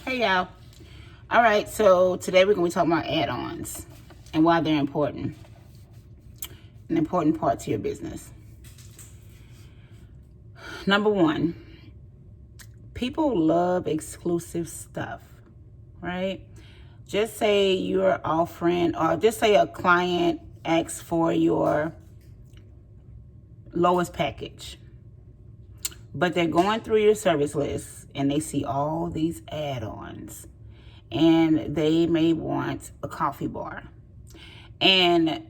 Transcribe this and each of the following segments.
Hey y'all. All right, so today we're going to be talking about add-ons and why they're important. An important part to your business. Number one, people love exclusive stuff, right? Just say you're offering, or just say a client asks for your lowest package, but they're going through your service list and they see all these add-ons and they may want a coffee bar. And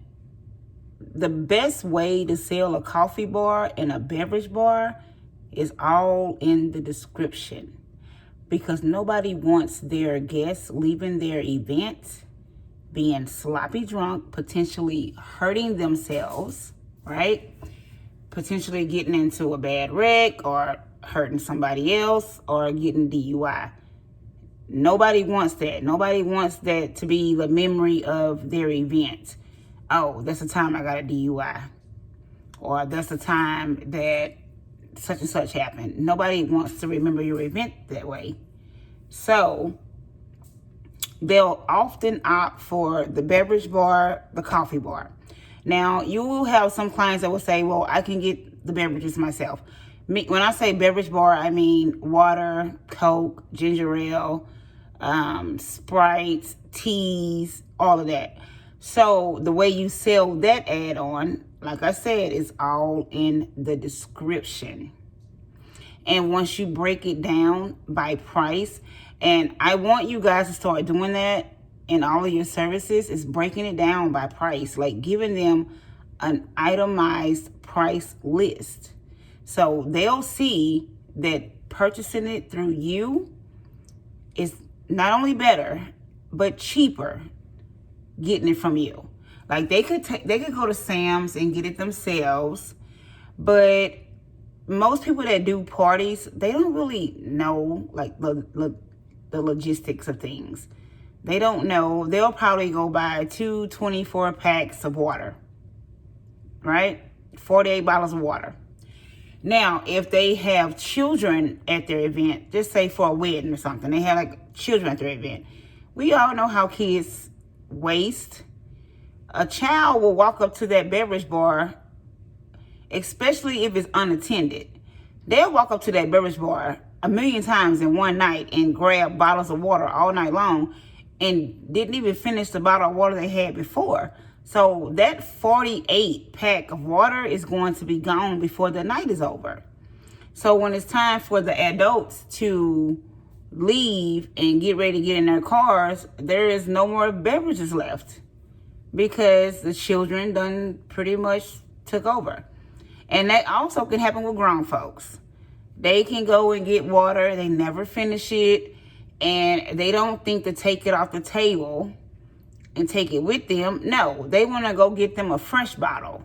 the best way to sell a coffee bar and a beverage bar is all in the description, because nobody wants their guests leaving their event being sloppy drunk, potentially hurting themselves, right? Potentially getting into a bad wreck or hurting somebody else or getting DUI. Nobody wants that. Nobody wants that to be the memory of their event. Oh, that's the time I got a DUI. Or that's the time that such and such happened. Nobody wants to remember your event that way. So they'll often opt for the beverage bar, the coffee bar. Now, you will have some clients that will say, well, I can get the beverages myself. When I say beverage bar, I mean water, Coke, ginger ale, Sprite, teas, all of that. So the way you sell that add-on, like I said, is all in the description. And once you break it down by price, and I want you guys to start doing that in all of your services, is breaking it down by price, like giving them an itemized price list. So they'll see that purchasing it through you is not only better, but cheaper getting it from you. Like they could go to Sam's and get it themselves, but most people that do parties, they don't really know like the logistics of things. They don't know. They'll probably go buy 2 24 packs of water, right? 48 bottles of water. Now, if they have children at their event, just say for a wedding or something, they have like children at their event. We all know how kids waste. A child will walk up to that beverage bar, especially if it's unattended. They'll walk up to that beverage bar a million times in one night and grab bottles of water all night long and didn't even finish the bottle of water they had before. So that 48 pack of water is going to be gone before the night is over. So when it's time for the adults to leave and get ready to get in their cars, there is no more beverages left because the children done pretty much took over. And that also can happen with grown folks. They can go and get water, they never finish it, and they don't think to take it off the table and take it with them. No, they want to go get them a fresh bottle.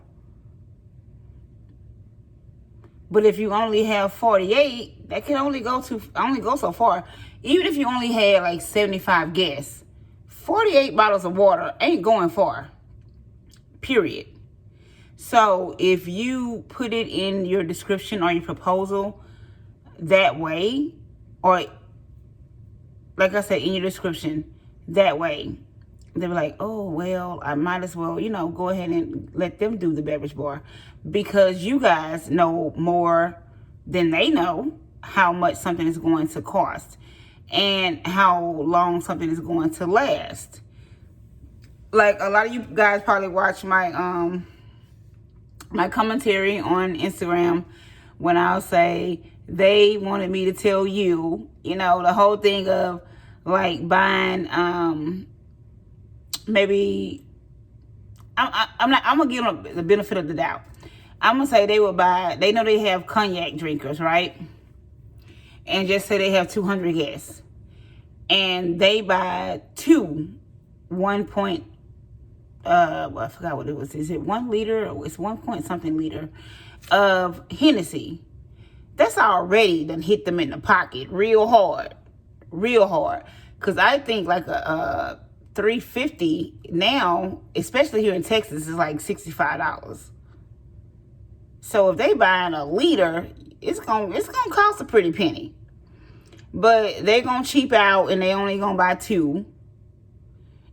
But if you only have 48, that can only go so far. Even if you only had like 75 guests, 48 bottles of water ain't going far. Period. So if you put it in your description or your proposal that way, or like I said, in your description that way, they're like, oh, well, I might as well, go ahead and let them do the beverage bar, because you guys know more than they know how much something is going to cost and how long something is going to last. Like a lot of you guys probably watch my my commentary on Instagram when I'll say they wanted me to tell you, the whole thing of like buying maybe I'm gonna give them the benefit of the doubt. I'm gonna say they know they have cognac drinkers, right? And just say they have 200 guests, and they buy I forgot what it was. Is it 1 liter? It's 1 point something liter of Hennessy. That's already done hit them in the pocket real hard. Because I think like a $3.50 now, especially here in Texas, is like $65. So if they buying a liter, it's gonna cost a pretty penny. But they gonna cheap out and they only gonna buy 2.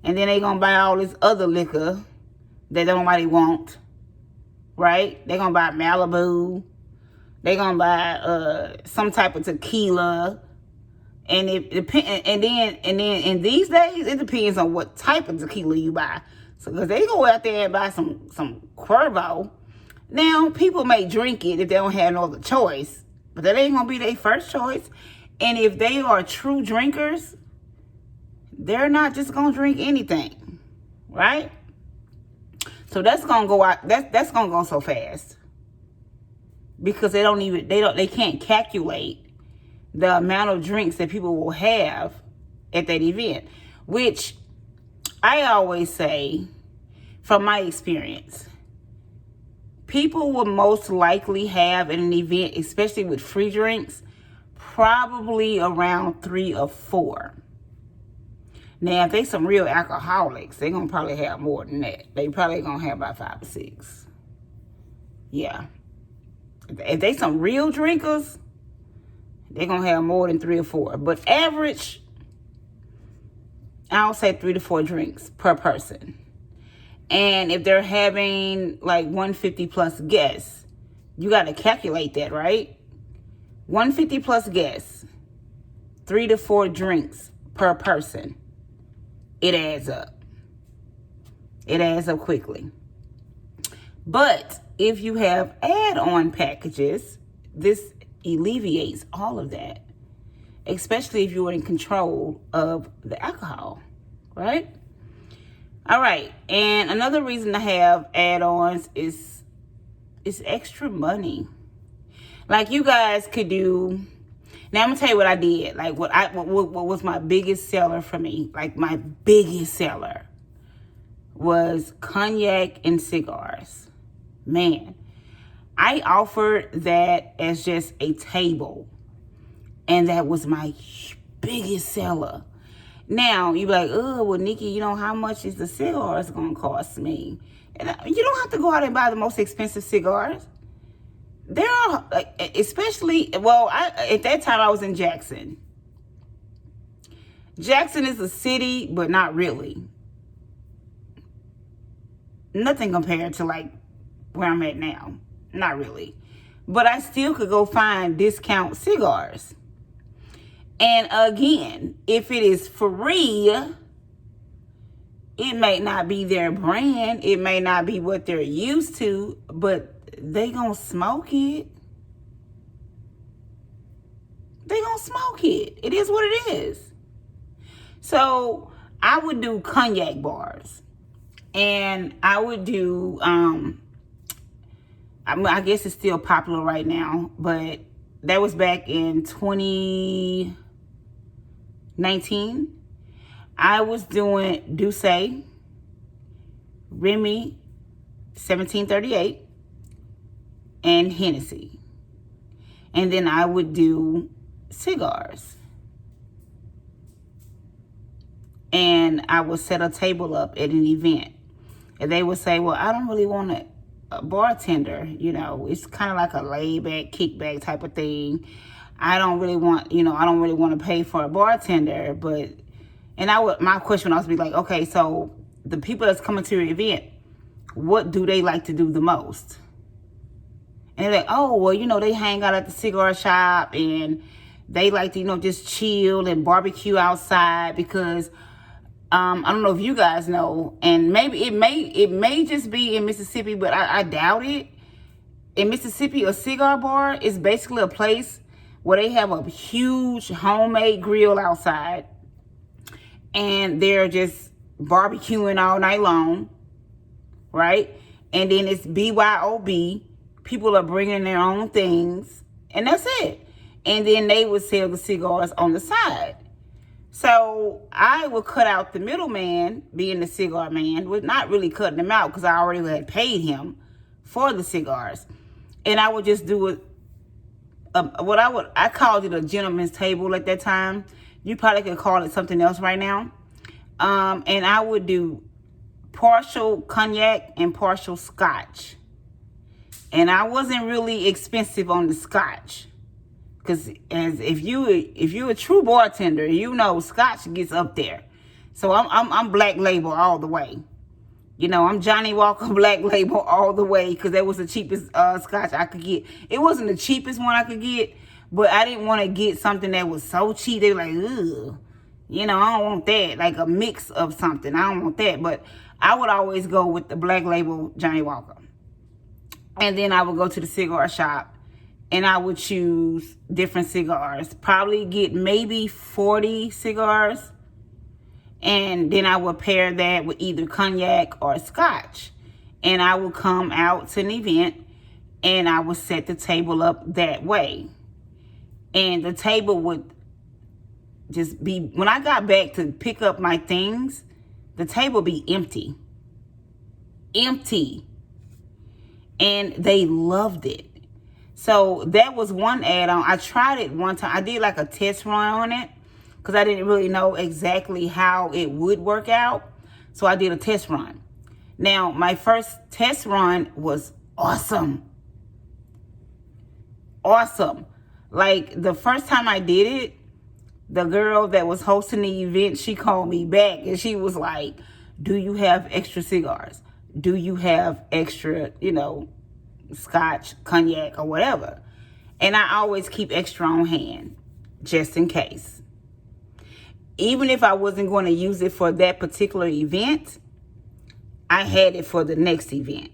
And then they gonna buy all this other liquor that nobody want. Right? They gonna buy Malibu. They gonna buy some type of tequila. And it depend, and then in these days it depends on what type of tequila you buy. So because they go out there and buy some Cuervo. Now people may drink it if they don't have no other choice, but that ain't gonna be their first choice. And if they are true drinkers, they're not just gonna drink anything, right? So that's gonna go out. That's gonna go so fast because they can't calculate the amount of drinks that people will have at that event, which I always say, from my experience, people will most likely have at an event, especially with free drinks, probably around 3 or 4. Now, if they some real alcoholics, they're going to probably have more than that. They probably going to have about 5 or 6. Yeah. If they some real drinkers, they're going to have more than 3 or 4. But average, I'll say 3 to 4 drinks per person. And if they're having like 150 plus guests, you got to calculate that, right? 150 plus guests, 3 to 4 drinks per person. It adds up. It adds up quickly. But if you have add-on packages, this alleviates all of that, especially if you're in control of the alcohol, right? All right, and another reason to have add-ons is extra money. Like you guys could do. Now I'm gonna tell you what I did. Like what was my biggest seller for me. Like my biggest seller was cognac and cigars. Man, I offered that as just a table, and that was my biggest seller. Now, you be like, oh, well, Nikki, you know, how much is the cigars going to cost me? And you don't have to go out and buy the most expensive cigars. There are, especially, at that time I was in Jackson. Jackson is a city, but not really. Nothing compared to, like, where I'm at now. Not really. But I still could go find discount cigars. And again, if it is free, it may not be their brand. It may not be what they're used to, but they gonna smoke it. They gonna smoke it. It is what it is. So I would do cognac bars. And I would do, I guess it's still popular right now, but that was back in 2019. I was doing Douce, Remy, 1738, and Hennessy. And then I would do cigars. And I would set a table up at an event. And they would say, well, I don't really want a bartender. You know, it's kind of like a laid back, kickback type of thing. I don't really want to pay for a bartender. My question would also be like, okay, so the people that's coming to your event, what do they like to do the most? And they're like, oh, well, you know, they hang out at the cigar shop and they like to, you know, just chill and barbecue outside because I don't know if you guys know, and maybe it may just be in Mississippi, but I doubt it. In Mississippi, a cigar bar is basically a place where they have a huge homemade grill outside, and they're just barbecuing all night long, right? And then it's BYOB. People are bringing their own things, and that's it. And then they would sell the cigars on the side. So I would cut out the middleman, being the cigar man, was not really cutting him out because I already had paid him for the cigars. And I would just do it, I called it a gentleman's table at that time. You probably could call it something else right now. And I would do partial cognac and partial scotch. And I wasn't really expensive on the scotch. Because as if you're a true bartender, you know Scotch gets up there. So I'm Black Label all the way. You know, I'm Johnny Walker Black Label all the way, because that was the cheapest Scotch I could get. It wasn't the cheapest one I could get, but I didn't want to get something that was so cheap. They were like, ugh. You know, I don't want that. Like a mix of something. I don't want that. But I would always go with the Black Label Johnny Walker. And then I would go to the cigar shop and I would choose different cigars. Probably get maybe 40 cigars. And then I would pair that with either cognac or scotch. And I would come out to an event and I would set the table up that way. And the table would just be, when I got back to pick up my things, the table would be empty. Empty. And they loved it. So that was one add-on. I tried it one time. I did like a test run on it because I didn't really know exactly how it would work out. So I did a test run. Now, my first test run was awesome. Awesome. Like the first time I did it, the girl that was hosting the event, she called me back and she was like, do you have extra cigars? Do you have extra, scotch, cognac, or whatever? And I always keep extra on hand, just in case. Even if I wasn't going to use it for that particular event, I had it for the next event.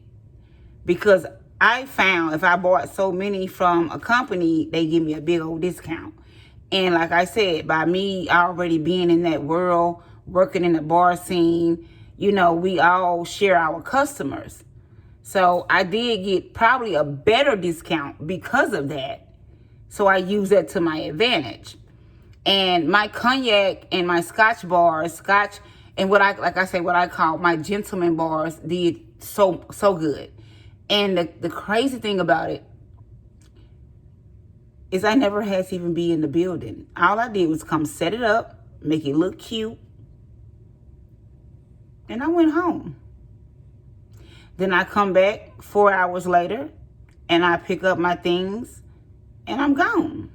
Because I found if I bought so many from a company, they give me a big old discount. And like I said, by me already being in that world, working in the bar scene, we all share our customers. So I did get probably a better discount because of that. So I use that to my advantage. And my cognac and my scotch bars, and what I call my gentleman bars did so good. And the crazy thing about it is I never had to even be in the building. All I did was come set it up, make it look cute, and I went home. Then I come back 4 hours later, and I pick up my things, and I'm gone.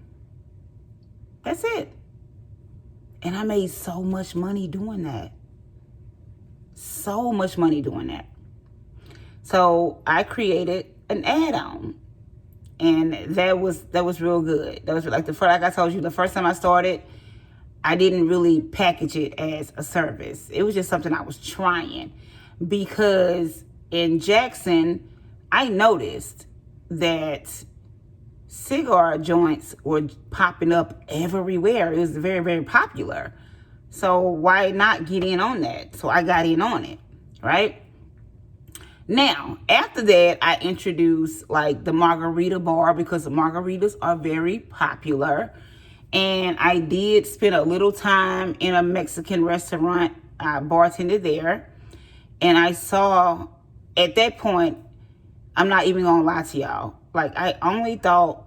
That's it. And I made so much money doing that. So much money doing that. So I created an add-on. And that was real good. That was like like I told you, the first time I started, I didn't really package it as a service. It was just something I was trying. Because in Jackson, I noticed that cigar joints were popping up everywhere. It was very, very popular. So why not get in on that? So I got in on it, right? Now, after that, I introduced like the Margarita Bar because the margaritas are very popular. And I did spend a little time in a Mexican restaurant. I bartended there. And I saw, at that point, I'm not even going to lie to y'all. Like, I only thought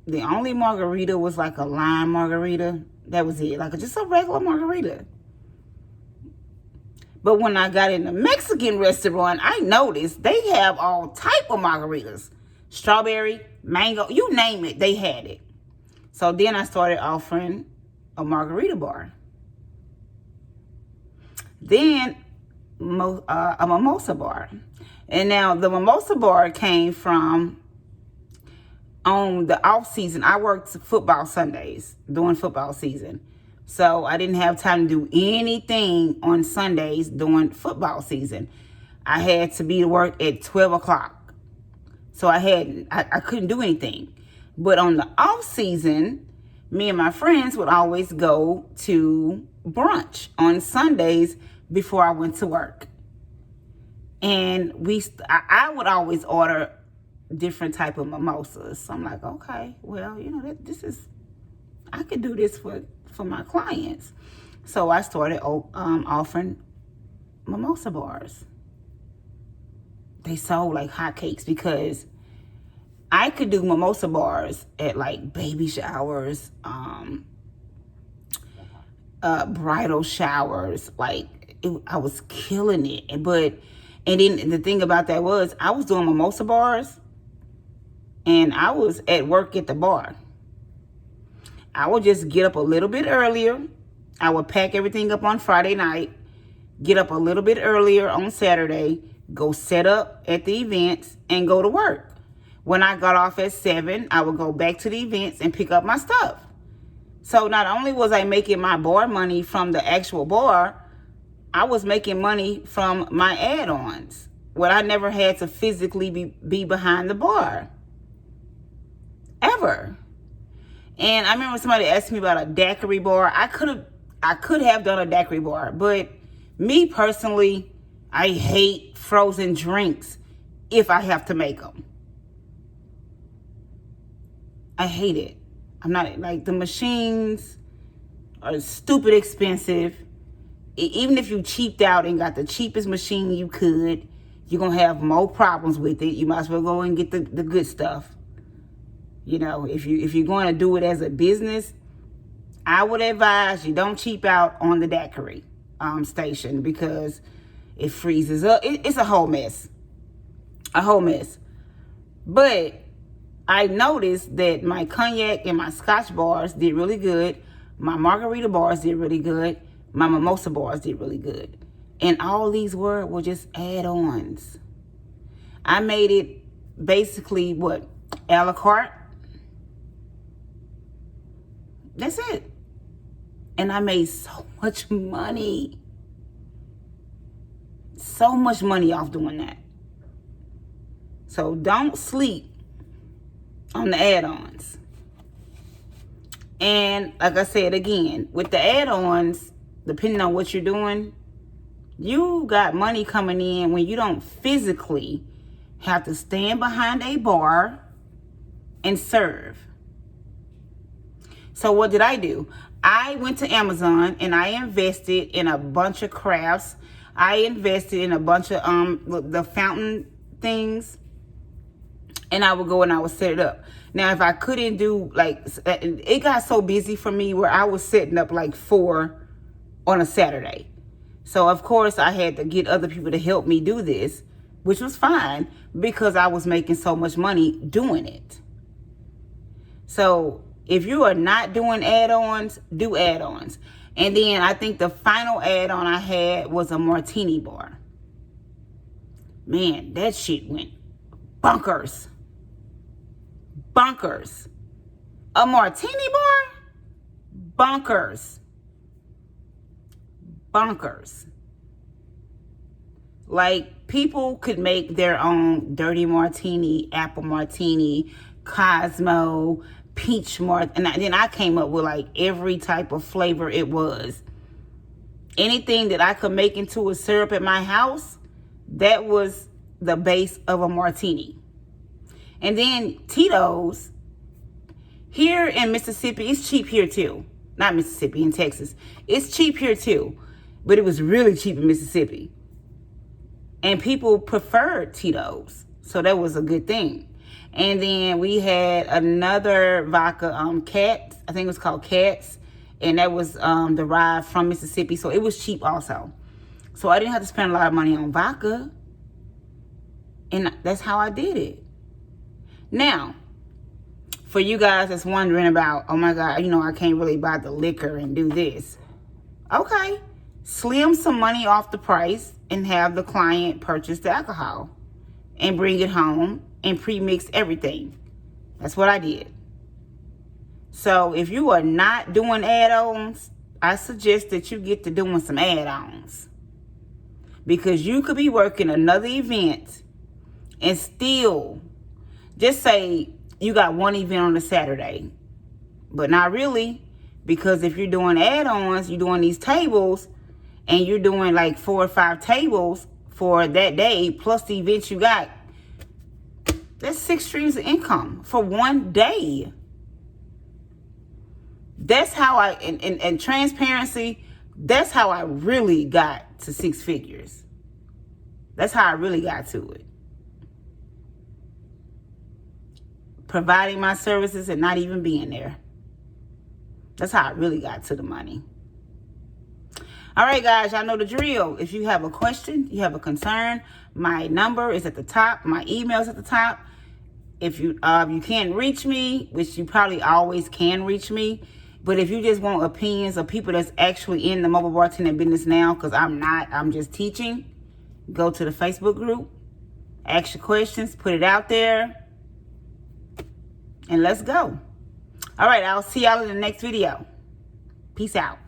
the only margarita was like a lime margarita. That was it. Like, just a regular margarita. But when I got in the Mexican restaurant, I noticed they have all type of margaritas. Strawberry, mango, you name it, they had it. So then I started offering a Margarita Bar. Then a Mimosa Bar. And now the Mimosa Bar came from, on the off season, I worked football Sundays during football season. So I didn't have time to do anything on Sundays during football season. I had to be to work at 12 o'clock. So I couldn't do anything. But on the off season, me and my friends would always go to brunch on Sundays before I went to work. And I would always order different type of mimosas. So I'm like, okay, well, I could do this for my clients. So I started offering Mimosa Bars. They sold like hotcakes because I could do Mimosa Bars at like baby showers, bridal showers. I was killing it. And then the thing about that was I was doing Mimosa Bars and I was at work at the bar. I would just get up a little bit earlier. I would pack everything up on Friday night, get up a little bit earlier on Saturday, go set up at the events, and go to work. When I got off at 7, I would go back to the events and pick up my stuff. So not only was I making my bar money from the actual bar, I was making money from my add-ons, where I never had to physically be behind the bar. Ever. And I remember somebody asked me about a daiquiri bar. I could have done a daiquiri bar, but me personally, I hate frozen drinks if I have to make them. I hate it. I'm not, like, the machines are stupid expensive. Even if you cheaped out and got the cheapest machine you could, you're going to have more problems with it. You might as well go and get the good stuff. You know, if you're going to do it as a business, I would advise you don't cheap out on the daiquiri station, because it freezes up. It's a whole mess. A whole mess. But I noticed that my cognac and my scotch bars did really good. My Margarita bars did really good. My Mimosa bars did really good. And all these were just add-ons. I made it basically, what, a la carte? That's it. And I made so much money. So much money off doing that. So don't sleep on the add-ons. And like I said again, with the add-ons, depending on what you're doing, you got money coming in when you don't physically have to stand behind a bar and serve. So what did I do? I went to Amazon and I invested in a bunch of crafts. I invested in a bunch of the fountain things, and I would go and I would set it up. Now, if I couldn't do, like, it got so busy for me where I was setting up like 4 on a Saturday. So of course I had to get other people to help me do this, which was fine because I was making so much money doing it. So if you are not doing add-ons, do add-ons. And then I think the final add-on I had was a Martini Bar. Man, that shit went bonkers. Bonkers. A Martini Bar? Bonkers. Bonkers. Like, people could make their own dirty martini, apple martini, Cosmo, peach martini, and then I came up with like every type of flavor it was. Anything that I could make into a syrup at my house, that was the base of a martini. And then Tito's, here in Mississippi, it's cheap here too. Not Mississippi, in Texas. It's cheap here too, but it was really cheap in Mississippi. And people preferred Tito's, so that was a good thing. And then we had another vodka, Cats. I think it was called Cats. And that was derived from Mississippi. So it was cheap also. So I didn't have to spend a lot of money on vodka. And that's how I did it. Now, for you guys that's wondering about, oh my God, you know, I can't really buy the liquor and do this. Okay. Slim some money off the price and have the client purchase the alcohol and bring it home and pre-mix everything. That's what I did. So if you are not doing add-ons, I suggest that you get to doing some add-ons, because you could be working another event and still, just say you got one event on a Saturday, but not really, because if you're doing add-ons, you're doing these tables and you're doing like 4 or 5 tables for that day plus the events you got. That's 6 streams of income for one day. That's how I, in transparency, that's how I really got to 6 figures. That's how I really got to it. Providing my services and not even being there. That's how I really got to the money. All right, guys, y'all know the drill. If you have a question, you have a concern, my number is at the top. My email is at the top. If you can't reach me, which you probably always can reach me, but if you just want opinions of people that's actually in the mobile bartending business now, because I'm not, I'm just teaching, go to the Facebook group, ask your questions, put it out there, and let's go. All right, I'll see y'all in the next video. Peace out.